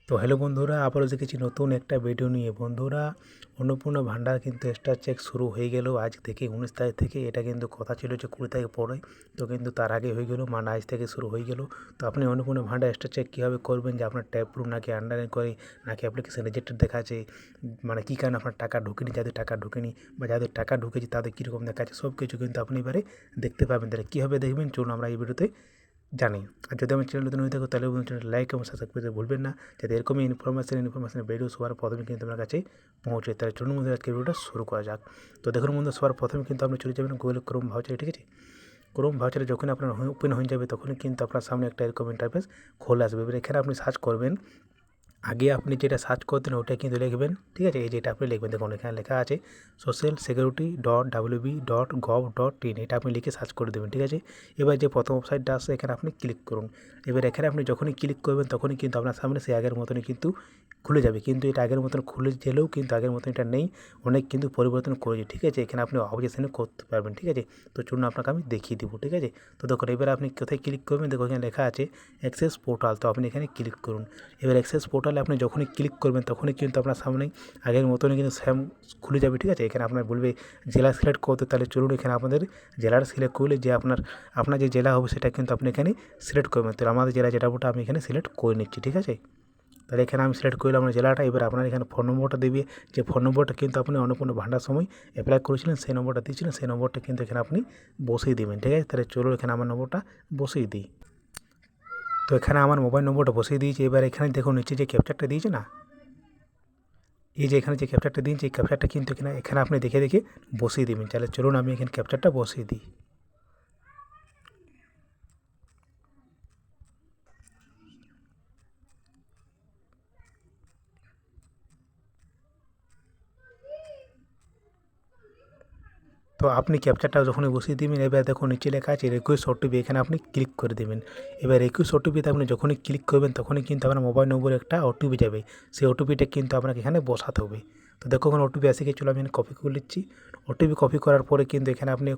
তো হ্যালো বন্ধুরা, আবারও দেখেছি নতুন একটা ভিডিও নিয়ে। বন্ধুরা, অন্নপূর্ণা ভাণ্ডার কিন্তু এক্সট্রা চেক শুরু হয়ে গেল আজ থেকে 19 তারিখ থেকে। এটা কিন্তু কথা ছিল যে 20 তারিখ পরে, তো কিন্তু তার আগে হয়ে গেল, মানে আজ থেকে শুরু হয়ে গেল। তো আপনি অন্নপূর্ণা ভাণ্ডার এক্সট্রা চেক কীভাবে করবেন, যে আপনার ট্যাপ প্রুফ নাকি আন্ডারলাইন করে নাকি অ্যাপ্লিকেশন রিজেক্টেড দেখাচ্ছে, মানে কী কারণে আপনার টাকা ঢুকেনি, যাদের টাকা ঢুকেনি বা যাদের টাকা ঢুকেছে তাদের কীরকম দেখাচ্ছে, সব কিছু কিন্তু আপনি এবারে দেখতে পাবেন। তাহলে কীভাবে দেখবেন চলুন আমরা এই ভিডিওতে জানি। আর যদি আমার চ্যানেল নতুন হয়ে থাকো তাহলে চ্যানেল লাইক এবং সাবস্ক্রাইব করতে ভুলবেন না, যাতে এরকমই ইনফরমেশন ভিডিও সবার প্রথমে কিন্তু আপনার কাছে পৌঁছে। তাহলে চলুন বন্ধুরা আজকে ভিডিওটা শুরু করা যাক। তো দেখুন বন্ধু, সবার প্রথমে কিন্তু আপনি চলে যাবেন গুগল ক্রোম ভাউচারে, ঠিক আছে। ক্রোম ভাউচারে যখন আপনার ওপেন হয়ে যাবে তখনই কিন্তু আপনার সামনে একটা এরকম ইন্টারফেস খোলা আসবে। এবার এখানে আপনি সার্চ করবেন, আগে আপনি যেটা সার্চ করতেন ওটা কিন্তু লিখবেন, ঠিক আছে। এই যেটা আপনি লিখবেন, দেখুন এখানে লেখা আছে social security.wb.gov.in, এটা আপনি লিখে সার্চ করে দেবেন, ঠিক আছে। এবার যে প্রথম ওয়েবসাইটটা আসছে এখানে আপনি ক্লিক করুন। এবার এখানে আপনি যখনই ক্লিক করবেন তখনই কিন্তু আপনার সামনে সেই আগের মতনই কিন্তু খুলে যাবে, কিন্তু এটা আগের মতন খুলে গেলেও কিন্তু আগের মতন এটা নেই, অনেক কিন্তু পরিবর্তন করেছে, ঠিক আছে। এখানে আপনি অবজেকশন করতে পারবেন, ঠিক আছে। তো চলুন আপনাকে আমি দেখিয়ে দেবো, ঠিক আছে। তো দেখুন এবার আপনি কোথায় ক্লিক করবেন, দেখো এখানে লেখা আছে অ্যাক্সেস পোর্টাল, তো আপনি এখানে ক্লিক করুন। এবার অ্যাক্সেস পোর্টালে আপনি যখনই ক্লিক করবেন তখনই কিন্তু আপনার সামনে আগের মতনই কিন্তু সেম খুলে যাবে, ঠিক আছে। এখানে আপনার বলবে জেলা সিলেক্ট করতে, তাহলে চলুন এখানে আপনাদের জেলার সিলেক্ট করলে যে আপনার যে জেলা হবে সেটা কিন্তু আপনি এখানে সিলেক্ট করবেন। তো আমাদের জেলা যেটা ওটা আমি এখানে সিলেক্ট করে নিচ্ছি, ঠিক আছে। তাহলে এখানে আমি সিলেক্ট করলাম আমার জেলাটা। এবার আপনার এখানে ফোন নম্বরটা দেবে, যে ফোন নম্বরটা কিন্তু আপনি অন্নপূর্ণা ভাণ্ডার সময় অ্যাপ্লাই করেছিলেন, সেই নম্বরটা দিয়েছিলেন, সেই নম্বরটা কিন্তু এখানে আপনি বসিয়ে দেবেন, ঠিক আছে। তাহলে চলুন এখানে আমার নম্বরটা বসিয়ে দিই। তো এখানে আমার মোবাইল নম্বরটা বসিয়ে দিয়েছি। এবার এখানে দেখুন নিচে যে ক্যাপচারটা দিয়েছে না, এই যে এখানে যে ক্যাপচারটা দিয়েছি এই ক্যাপচারটা কিন্তু এখানে আপনি দেখে দেখে বসিয়ে দেবেন। তাহলে চলুন আমি এখানে ক্যাপচারটা বসিয়ে দিই। তো আপনি ক্যাপচারটা যখনই বসিয়ে দেবেন, এবার দেখুন নিচে লেখা আছে রিকোয়েস্ট ওটিপি, এখানে আপনি ক্লিক করে দেবেন। এবার রিকোয়েস্ট ওটিপিতে আপনি যখনই ক্লিক করবেন তখনই কিন্তু আপনার মোবাইল নম্বরে একটা ওটিপি যাবে, সেই ওটিপিটা কিন্তু আপনাকে এখানে বসাতে হবে। তো দেখো এখন ওটিপি আসে গিয়ে, চলো আমি কপি করে নিচ্ছি। ওটিপি কপি করার পরে কিন্তু এখানে আপনি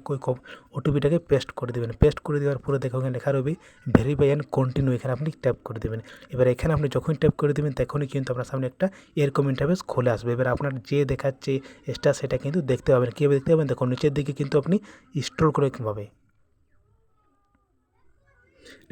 ওটিপিটাকে পেস্ট করে দেবেন। পেস্ট করে দেওয়ার পরে দেখো এখানে লেখা রবে ভেরিফাই অ্যান্ড কন্টিনিউ, এখানে আপনি ট্যাপ করে দেবেন। এবার এখানে আপনি যখনই ট্যাপ করে দেবেন তখনই কিন্তু আপনার সামনে একটা এরকম ইন্টারফেস খুলে আসবে। এবার আপনার যে দেখাচ্ছে স্টার সেটা কিন্তু দেখতে পাবেন। কীভাবে দেখতে পাবেন, দেখুন নিচের দিকে কিন্তু আপনি স্ক্রল করে কীভাবে,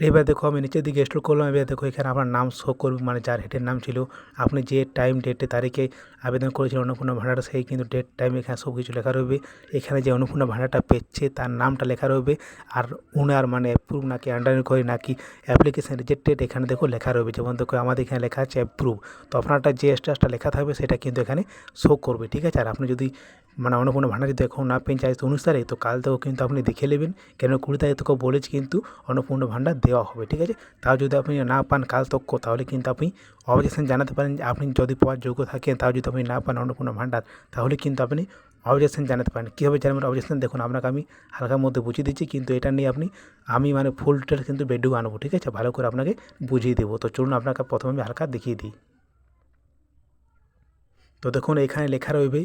এবার দেখো আমি নিচের দিকে স্ক্রল করলাম। এবার দেখো এখানে আপনার নাম শো করবে, মানে যার হেডের নাম ছিল, আপনি যে টাইম ডেটে তারিখে আবেদন করেছিলেন অন্নপূর্ণা ভাণ্ডারটা, সেই কিন্তু ডেট টাইম এখানে সব কিছু লেখা রয়েবে। এখানে যে অন্নপূর্ণা ভাণ্ডারটা পেচ্ছে তার নামটা লেখা রয়েবে, আর উনার মানে অ্যাপ্রুভ নাকি আন্ডারলাইন করে নাকি অ্যাপ্লিকেশন রিজেক্টেড এখানে দেখো লেখা রয়েবে। যেমন দেখো আমাদের এখানে লেখা আছে অ্যাপ্রুভ, তো আপনারটা যে স্ট্যাটাসটা লেখা থাকবে সেটা কিন্তু এখানে শো করবে, ঠিক আছে। আর আপনি যদি মানে অন্নপূর্ণা ভাণ্ডার যদি এখন না পেন চাই তো 19 তারিখ, তো কাল থেকেও কিন্তু আপনি দেখে নেবেন, কেন 20 তারিখ থেকেও বলেছি কিন্তু অন্নপূর্ণা ভাণ্ডার দেওয়া হবে, ঠিক আছে। তাও যদি আপনি না পান কাল তক্ষ, তাহলে কিন্তু আপনি অবজেকশন জানাতে পারেন, যে আপনি যদি পাওয়ার যোগ্য থাকেন, তাও যদি আপনি না পান অন্নপূর্ণা ভাণ্ডার, তাহলে কিন্তু আপনি অবজেকশন জানাতে পারেন। কীভাবে জানাবেন অবজেকশন, দেখুন আপনাকে আমি হালকার মধ্যে বুঝিয়ে দিচ্ছি, কিন্তু এটা নিয়ে আমি মানে ফুল ডিটেলস কিন্তু ভিডিও আনবো, ঠিক আছে, ভালো করে আপনাকে বুঝিয়ে দেবো। তো চলুন আপনাকে প্রথমে আমি হালকা দেখিয়ে দিই। তো দেখুন এখানে লেখা রয়েবে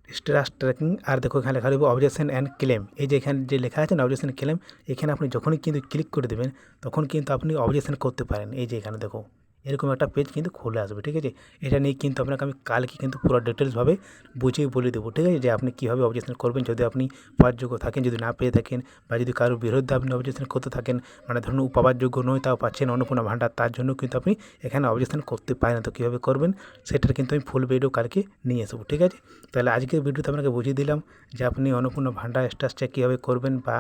স্ট্যাটাস ট্র্যাকিং, আর দেখো এখানে লেখা রয়েছে অবজেকশন অ্যান্ড ক্লেম। এই যে এখানে যে লেখা আছে না অবজেকশন ক্লেম, এখানে আপনি যখনই কিন্তু ক্লিক করে দেবেন তখন কিন্তু আপনি অবজেকশন করতে পারেন। এই যে এখানে দেখো এরকম একটা পেজ কিন্তু খুলে আসবে, ঠিক আছে। এটা নিয়ে কিন্তু আপনাকে আমি কালকে কিন্তু পুরো ডিটেলসভাবে বুঝিয়ে বলে দেবো, ঠিক আছে, যে আপনি কীভাবে অবজেকশন করবেন যদি আপনি পাওয়ার যোগ্য থাকেন, যদি না পেয়ে থাকেন, বা যদি কারোর বিরুদ্ধে আপনি অবজেকশন করতে থাকেন, মানে ধরুন পাওয়ার যোগ্য নয় তাও পাচ্ছেন অন্নপূর্ণা ভাণ্ডার, তার জন্য কিন্তু আপনি এখানে অবজেকশন করতে পারেন। তো কীভাবে করবেন সেটার কিন্তু আমি ফুল ভিডিও কালকে নিয়ে আসবো, ঠিক আছে। তাহলে আজকের ভিডিওতে আপনাকে বুঝিয়ে দিলাম যে আপনি অন্নপূর্ণা ভাণ্ডার স্ট্যাটাস চেক কীভাবে করবেন, বা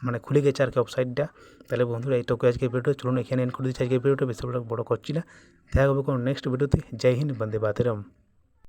মানে খুলে গেছে আর কি ওয়েবসাইটটা। তাহলে বন্ধুরা এইটুকু আজকের ভিডিও, চলুন এখানে এন্ড করে দিচ্ছি আজকের ভিডিওটা, বেশি বড় করছি না। দেখা হবে কোনো নেক্সট ভিডিওতে। জয় হিন্দ, বন্দে মাতরম।